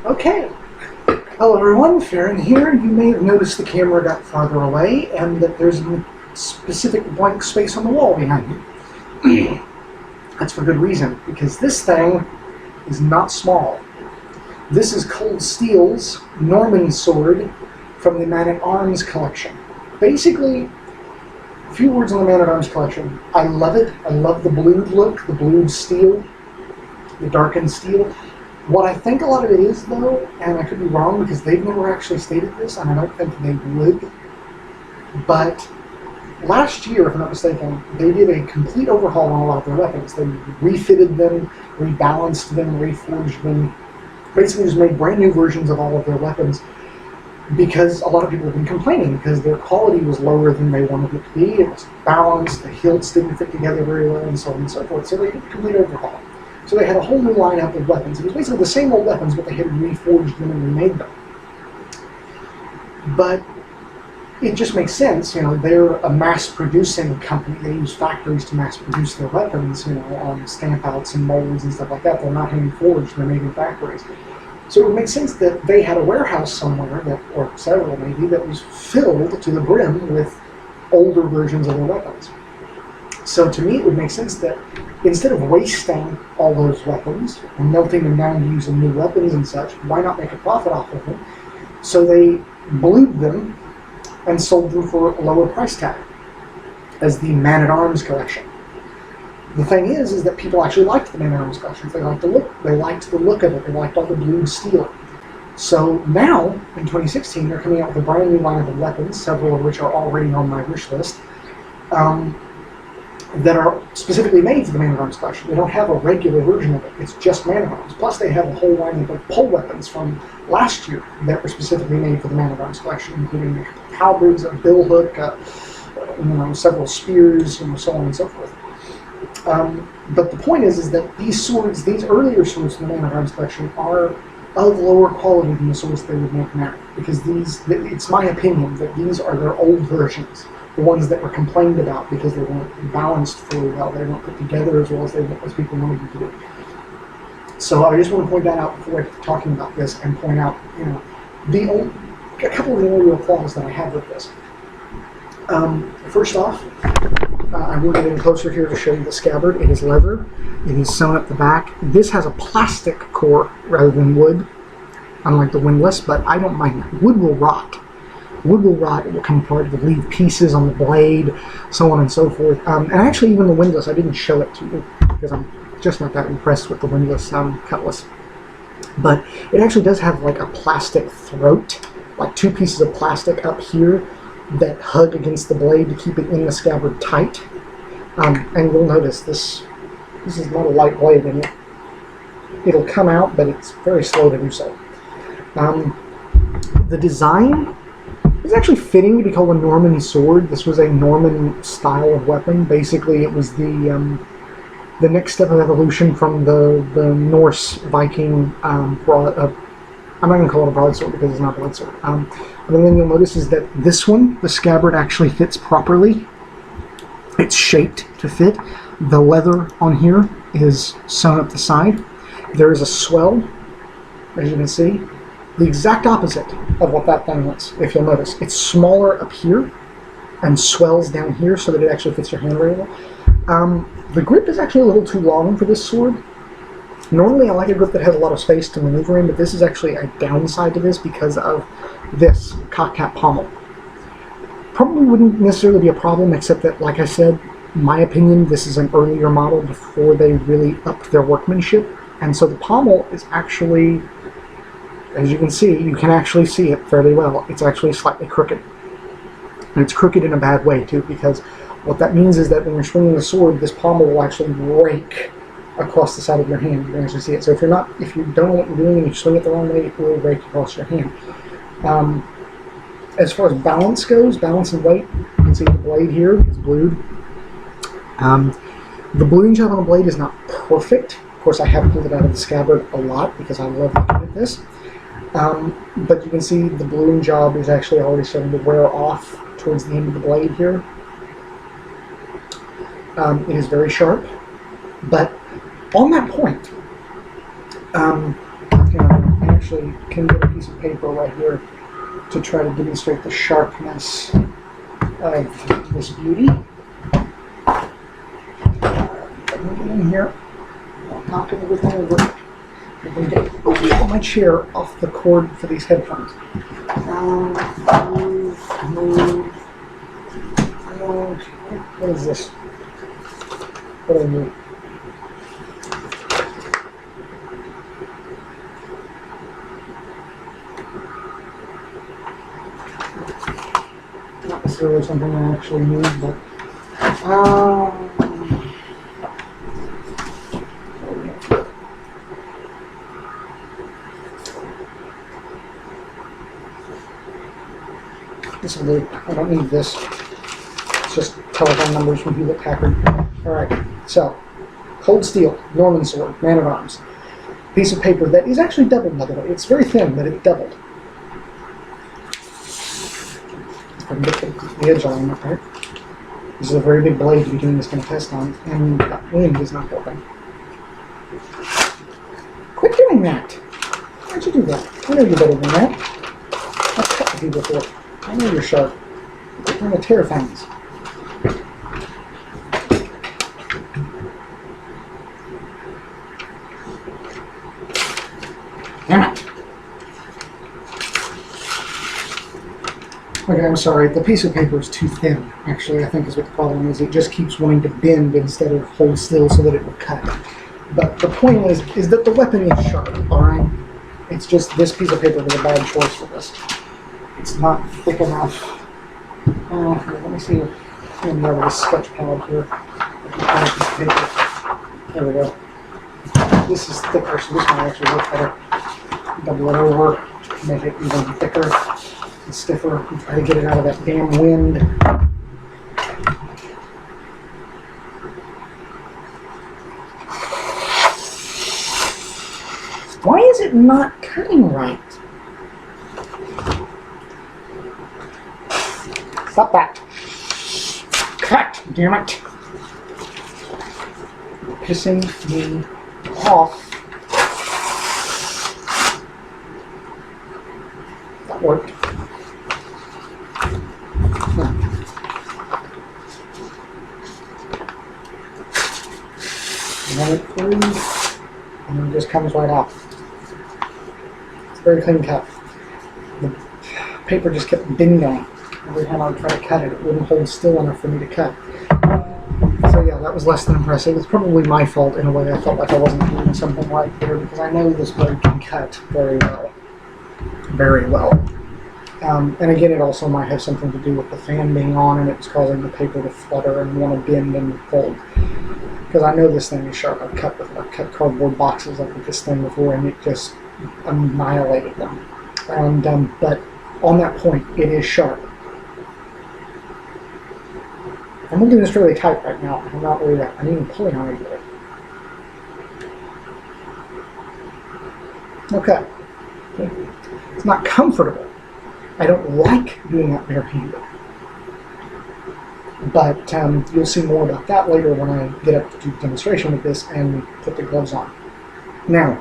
Okay. Hello everyone, Farron here. You may have noticed the camera got farther away and that there's a specific blank space on the wall behind you. That's for good reason, because this thing is not small. This is Cold Steel's Norman sword from the Man-at-Arms collection. Basically, a few words on the Man-at-Arms collection. I love it. I love the blued look, the blued steel, the darkened steel. What I think a lot of it is, though, and I could be wrong because they've never actually stated this, and I don't think they would, but last year, if I'm not mistaken, they did a complete overhaul on a lot of their weapons. They refitted them, rebalanced them, reforged them, basically just made brand new versions of all of their weapons because a lot of people have been complaining because their quality was lower than they wanted it to be. It was balanced, the hilts didn't fit together very well, and so on and so forth. So they did a complete overhaul. So they had a whole new lineup of weapons. It was basically the same old weapons, but they had reforged them and remade them. But it just makes sense, you know, they're a mass-producing company. They use factories to mass-produce their weapons, you know, on stamp-outs and molds and stuff like that. They're not hand-forged, they're made in factories. So it would make sense that they had a warehouse somewhere, or several maybe, that was filled to the brim with older versions of their weapons. So to me, it would make sense that instead of wasting all those weapons and melting them down to use new weapons and such, why not make a profit off of them? So they blued them and sold them for a lower price tag as the Man-at-Arms collection. The thing is that people actually liked the Man-at-Arms collection. They liked the look. They liked the look of it. They liked all the blued steel. So now, in 2016, they're coming out with a brand new line of weapons, several of which are already on my wish list. That are specifically made for the Man-at-Arms collection. They don't have a regular version of it. It's just Man-at-Arms. Plus they have a whole line of pole weapons from last year that were specifically made for the Man-at-Arms collection, including halberds, a billhook, several spears, so on and so forth. But the point is that these swords, these earlier swords from the Man-at-Arms collection, are of lower quality than the swords they would make now. Because it's my opinion that these are their old versions. The ones that were complained about because they weren't balanced fully well, they weren't put together as well as people wanted them to do. So I just want to point that out before talking about this and point out, a couple of the only real flaws that I have with this. First off, I'm going to get in closer here to show you the scabbard. It is leather. It is sewn up the back. This has a plastic core rather than wood, unlike the windlass, but I don't mind that. Wood will rot. Wood will rot, it will come apart, it will leave pieces on the blade, so on and so forth. And actually even the windlass, I didn't show it to you because I'm just not that impressed with the windlass cutlass. But it actually does have like a plastic throat, like two pieces of plastic up here that hug against the blade to keep it in the scabbard tight. And you'll notice this is not a light blade, and it'll come out, but it's very slow to do so. The design is actually fitting to be called a Norman sword. This was a Norman style of weapon. Basically, it was the next step of evolution from the Norse Viking I'm not going to call it a broadsword because it's not a broadsword. But then you'll notice is that this one, the scabbard actually fits properly. It's shaped to fit. The leather on here is sewn up the side. There is a swell, as you can see. The exact opposite of what that thing was, if you'll notice. It's smaller up here and swells down here so that it actually fits your hand very well. The grip is actually a little too long for this sword. Normally I like a grip that has a lot of space to maneuver in, but this is actually a downside to this because of this cock cap pommel. Probably wouldn't necessarily be a problem, except that, like I said, in my opinion, this is an earlier model before they really upped their workmanship. And so the pommel is actually, as you can see, you can actually see it fairly well. It's actually slightly crooked. And it's crooked in a bad way, too, because what that means is that when you're swinging the sword, this pommel will actually rake across the side of your hand. You can actually see it. So if you don't know what you're doing and you swing it the wrong way, it will rake across your hand. As far as balance goes, balance and weight, you can see the blade here is blued. The bluing job on the blade is not perfect. Of course, I have pulled it out of the scabbard a lot because I love looking at this. But you can see the bluing job is actually already starting to wear off towards the end of the blade here. It is very sharp, but on that point, actually can get a piece of paper right here to try to demonstrate the sharpness of this beauty. Let me get in here, knocking everything over. I'm going to get the weight of my chair off the cord for these headphones. Move. What is this? What do I need? Not necessarily something I actually need, but this will do. I don't need this. It's just telephone numbers from Hewlett Packard. Alright, so cold steel, Norman sword, man at arms. Piece of paper that is actually doubled, by the way. It's very thin, but it's doubled. If I can get the edge on it, right? This is a very big blade to be doing this kind of test on, and that wind is not helping. Quit doing that! Why'd you do that? I know you're better than that. I've cut with you before. I know you're sharp. You're trying to tear things. Damn it! Okay, I'm sorry. The piece of paper is too thin, actually, I think is what the problem is. It just keeps wanting to bend instead of hold still so that it will cut. But the point is that the weapon is sharp, alright? It's just this piece of paper was a bad choice for this. It's not thick enough. Let me see if I can grab this sketch pad here. There we go. This is thicker, so this might actually work better. Double it over, make it even thicker and stiffer, and try to get it out of that damn wind. Why is it not cutting right? Stop that. Cut, damn it. You're pissing me off. That worked. Run it through, and it just comes right out. It's very clean cut. The paper just kept bending. Every time I would try to cut it, it wouldn't hold still enough for me to cut. So yeah, that was less than impressive. It's probably my fault in a way. I felt like I wasn't doing something right there because I know this blade can cut very well. Very well. And again, it also might have something to do with the fan being on and it's causing the paper to flutter and want to bend and fold. Because I know this thing is sharp. I've cut cardboard boxes up with this thing before and it just annihilated them. And but on that point, it is sharp. I'm holding this really tight right now. I'm not worried about it. I'm even pulling on it either. Okay. It's not comfortable. I don't like doing that barehanded. But you'll see more about that later when I get up to do a demonstration with this and put the gloves on. Now,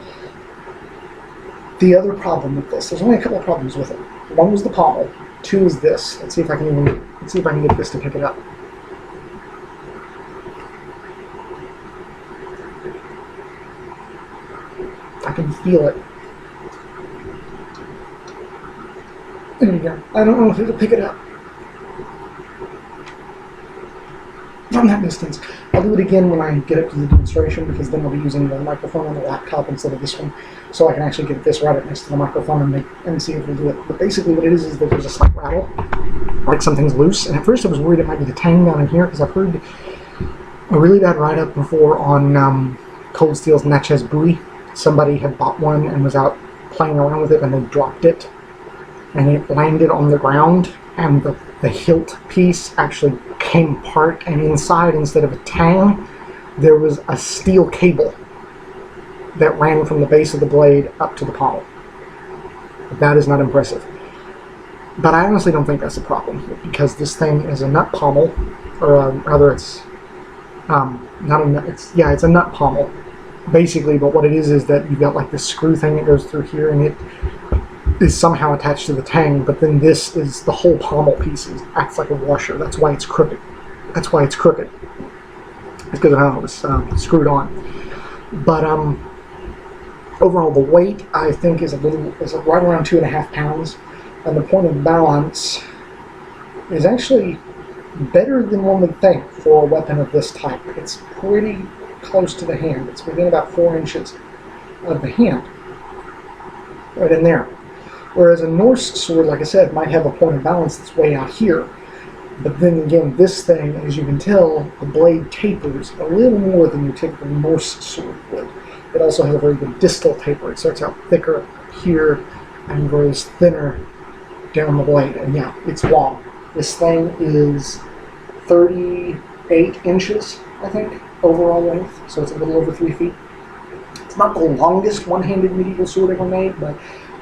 the other problem with this, there's only a couple of problems with it. One was the pommel. Two is this. Let's see if I can get this to pick it up. I can feel it. There you go. I don't know if it'll pick it up. From that distance. I'll do it again when I get up to the demonstration because then I'll be using the microphone on the laptop instead of this one, so I can actually get this right up next to the microphone and see if it'll do it. But basically what it is that there's a slight rattle, like something's loose. And at first I was worried it might be the tang down in here because I've heard a really bad write-up before on Cold Steel's Natchez buoy. Somebody had bought one and was out playing around with it and they dropped it. And it landed on the ground and the hilt piece actually came apart, and inside, instead of a tang, there was a steel cable that ran from the base of the blade up to the pommel. That is not impressive. But I honestly don't think that's a problem, because this thing is a nut pommel, or rather it's not a nut, it's a nut pommel, basically, but what it is that you've got like this screw thing that goes through here, and it is somehow attached to the tang, but then this is the whole pommel piece acts like a washer. That's why it's crooked. It's because of how it was screwed on. But overall, the weight I think is right around 2.5 pounds, and the point of balance is actually better than one would think for a weapon of this type. It's pretty close to the hand. It's within about 4 inches of the hand, right in there. Whereas a Norse sword, like I said, might have a point of balance that's way out here. But then again, this thing, as you can tell, the blade tapers a little more than your typical Norse sword would. It also has a very good distal taper. It starts out thicker here and grows thinner down the blade. And yeah, it's long. This thing is 38 inches, I think, overall length. So it's a little over 3 feet. It's not the longest one-handed medieval sword ever made, but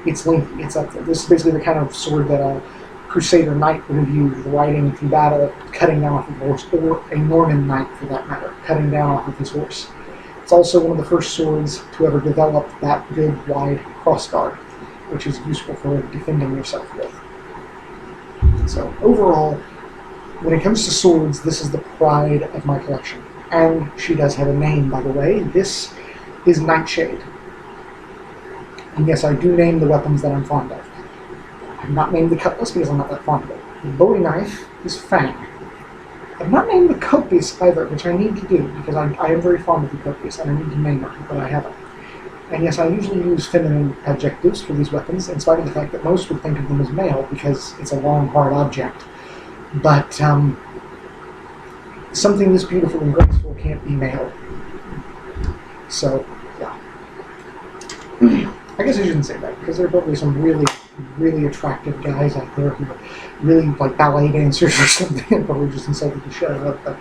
it's lengthy. It's up there. This is basically the kind of sword that a Crusader knight would have used riding through battle, cutting down off of a horse, or a Norman knight for that matter, cutting down off of his horse. It's also one of the first swords to ever develop that good wide crossguard, which is useful for defending yourself with. So overall, when it comes to swords, this is the pride of my collection. And she does have a name, by the way. This is Nightshade. And yes, I do name the weapons that I'm fond of. I've not named the cutlass because I'm not that fond of it. The Bowie knife is Fang. I've not named the coppice either, which I need to do because I am very fond of the coppice and I need to name it, but I haven't. And yes, I usually use feminine adjectives for these weapons, in spite of the fact that most would think of them as male because it's a long, hard object. But something this beautiful and graceful can't be male. So, yeah. I guess I shouldn't say that because there are probably some really, really attractive guys out there who are really like ballet dancers or something, probably just insulted the shit out of. But,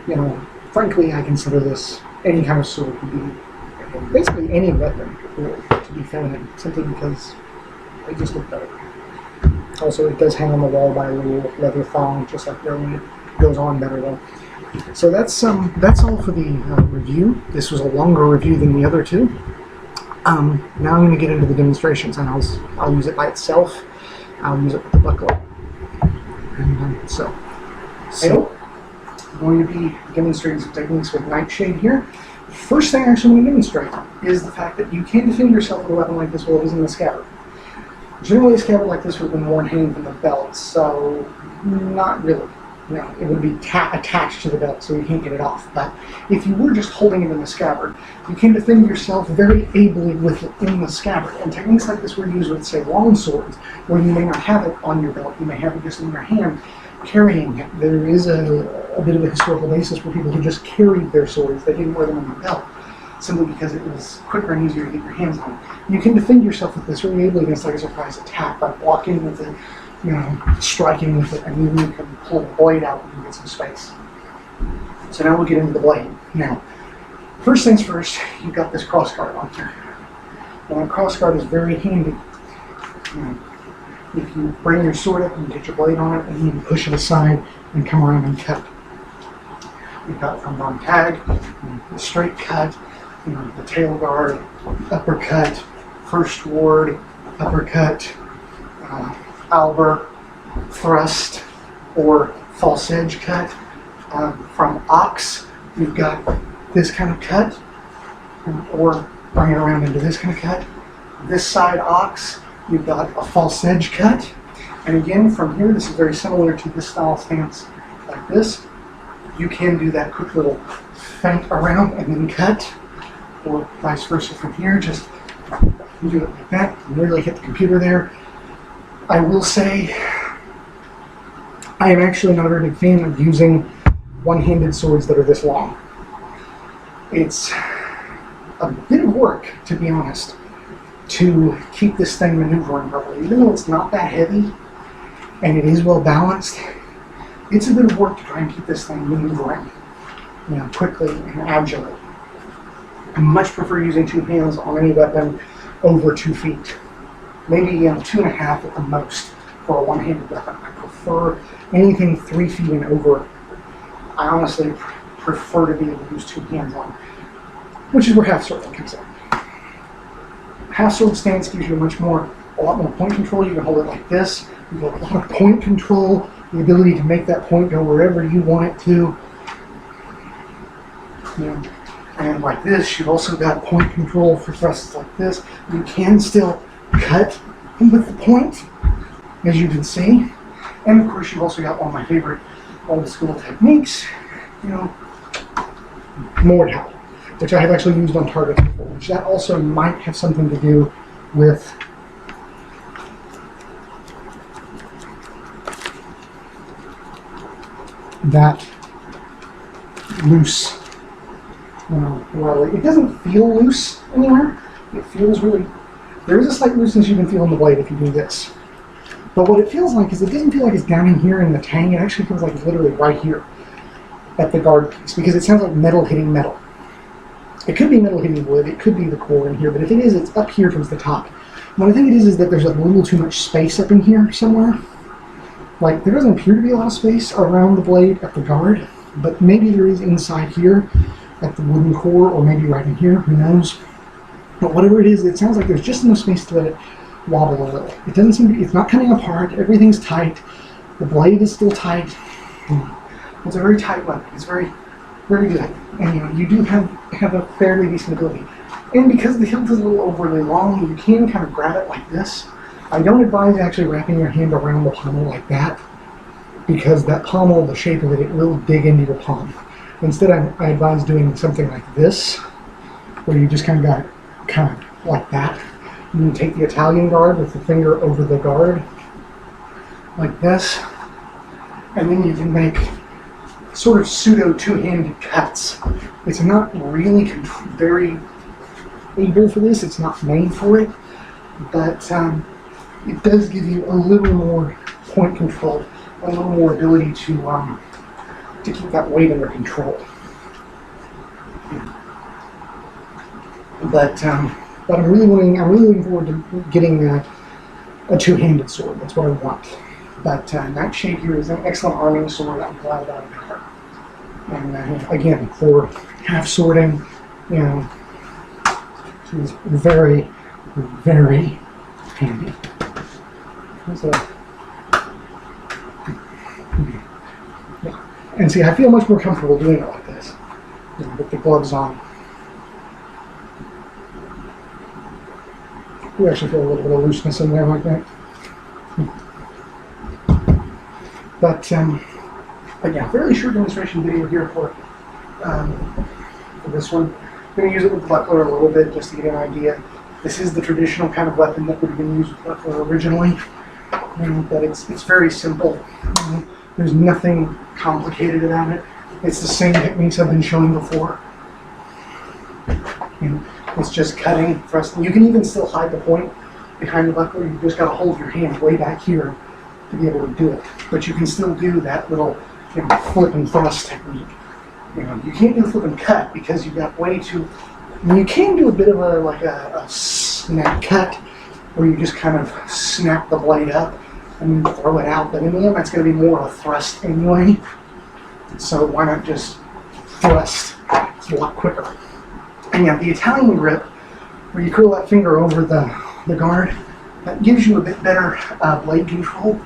you know, frankly, I consider this any kind of sword to be basically any weapon really, to be feminine, simply because they just look better. Also, it does hang on the wall by a little leather thong, just like their it goes on better though. So that's all for the review. This was a longer review than the other two. Now I'm going to get into the demonstrations, and I'll use it by itself. I'll use it with the buckler. And so I'm going to be demonstrating some techniques with Nightshade here. The first thing I actually want to demonstrate is the fact that you can defend yourself with a weapon like this while it is in the scabbard. Generally, a scabbard like this would have been worn hanging from the belt, so not really. No, it would be attached to the belt, so you can't get it off. But if you were just holding it in the scabbard, you can defend yourself very ably with it in the scabbard. And techniques like this were used with, say, long swords, where you may not have it on your belt, you may have it just in your hand, carrying it. There is a bit of a historical basis for people who just carried their swords. They didn't wear them on their belt, simply because it was quicker and easier to get your hands on. You can defend yourself with this very ably against like a surprise attack by blocking with it, you know, striking with it, and then you can pull the blade out and get some space. So now we'll get into the blade. Now, first things first, you've got this crossguard on here. Now, a crossguard is very handy. If you bring your sword up and get your blade on it, and you can push it aside and come around and cut. You've got from on tag, the straight cut, the tail guard, uppercut, first ward, uppercut, Alber, thrust, or false edge cut. From ox, you've got this kind of cut, or bring it around into this kind of cut. This side ox, you've got a false edge cut. And again, from here, this is very similar to this style stance like this. You can do that quick little feint around and then cut, or vice versa from here. Just do it like that and really hit the computer there. I will say, I am actually not a very big fan of using one-handed swords that are this long. It's a bit of work, to be honest, to keep this thing maneuvering properly. Even though it's not that heavy, and it is well balanced, it's a bit of work to try and keep this thing maneuvering, quickly and agilely. I much prefer using two hands on any weapon over 2 feet. Maybe 2.5 at the most for a one-handed weapon. I prefer anything 3 feet and over. I honestly prefer to be able to use two hands on. which is where half sword comes in. Half sword stance gives you a lot more point control. You can hold it like this. You have a lot of point control, the ability to make that point go wherever you want it to. And like this, you've also got point control for thrusts like this. You can still cut with the point, as you can see. And of course, you've also got one of my favorite old school techniques, Mordhau, which I have actually used on targets before, which that also might have something to do with that loose. Well, it doesn't feel loose anywhere. It feels really, there is a slight looseness you can feel in the blade if you do this. But what it feels like is it doesn't feel like it's down in here in the tang. It actually feels like it's literally right here at the guard piece, because it sounds like metal hitting metal. It could be metal hitting wood, it could be the core in here, but if it is, it's up here towards the top. What I think it is that there's a little too much space up in here somewhere. Like, there doesn't appear to be a lot of space around the blade at the guard, but maybe there is inside here at the wooden core, or maybe right in here, who knows. But whatever it is, it sounds like there's just enough space to let it wobble a little. It doesn't seem to be, it's not coming apart, everything's tight, the blade is still tight. It's a very tight weapon, it's very, very good. And you do have a fairly decent ability. And because the hilt is a little overly long, you can kind of grab it like this. I don't advise actually wrapping your hand around the pommel like that, because that pommel, the shape of it, it will dig into your palm. Instead, I advise doing something like this, where you just kind of got it kind of like that. You can take the Italian guard with the finger over the guard, like this, and then you can make sort of pseudo two-handed cuts. It's not really very able for this, it's not made for it, but it does give you a little more point control, a little more ability to keep that weight under control. But I'm really looking forward to getting a two-handed sword. That's what I want. But Nightshade here is an excellent arming sword. I'm glad about it. And again, for half swording, she's very, very handy. So, yeah. And see, I feel much more comfortable doing it like this, with the gloves on. You actually feel a little bit of looseness in there like that. But yeah, fairly short demonstration video here for this one. I'm going to use it with the buckler a little bit just to get an idea. This is the traditional kind of weapon that would have been used with the buckler originally, but it's very simple. There's nothing complicated about it. It's the same techniques I've been showing before. It's just cutting, thrusting. You can even still hide the point behind the buckler. You just got to hold your hand way back here to be able to do it. But you can still do that little flip and thrust technique. You can't do flip and cut because you've got way too. You can do a bit of a snap cut where you just kind of snap the blade up and throw it out. But in the end, that's going to be more of a thrust anyway. So why not just thrust? It's a lot quicker. And yeah, the Italian grip, where you curl that finger over the guard, that gives you a bit better blade control.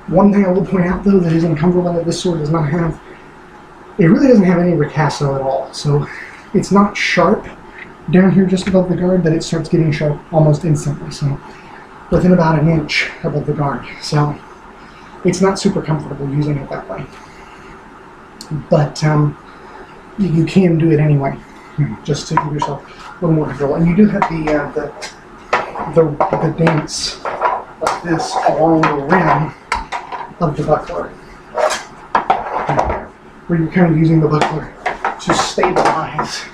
One thing I will point out, though, that is uncomfortable that this sword does not have, it really doesn't have any ricasso at all. So it's not sharp down here just above the guard, but it starts getting sharp almost instantly. So within about an inch above the guard. So it's not super comfortable using it that way. But you can do it anyway, just to give yourself a little more control. And you do have the dance like this along the rim of the buckler, where you're kind of using the buckler to stabilize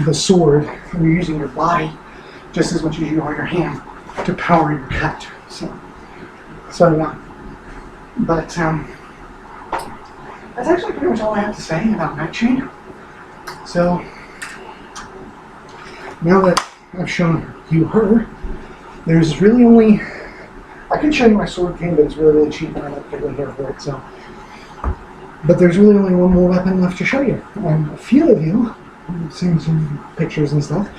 the sword, and you're using your body just as much as you are your hand to power your cut. So yeah. But that's actually pretty much all I have to say about Nightshade. So now that I've shown you her, there's really only, I could show you my sword king, but it's really, really cheap and I'm not particularly here for it, but there's really only one more weapon left to show you. And a few of you seeing some pictures and stuff,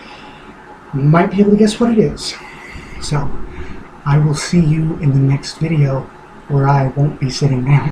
you might be able to guess what it is. So, I will see you in the next video, where I won't be sitting down.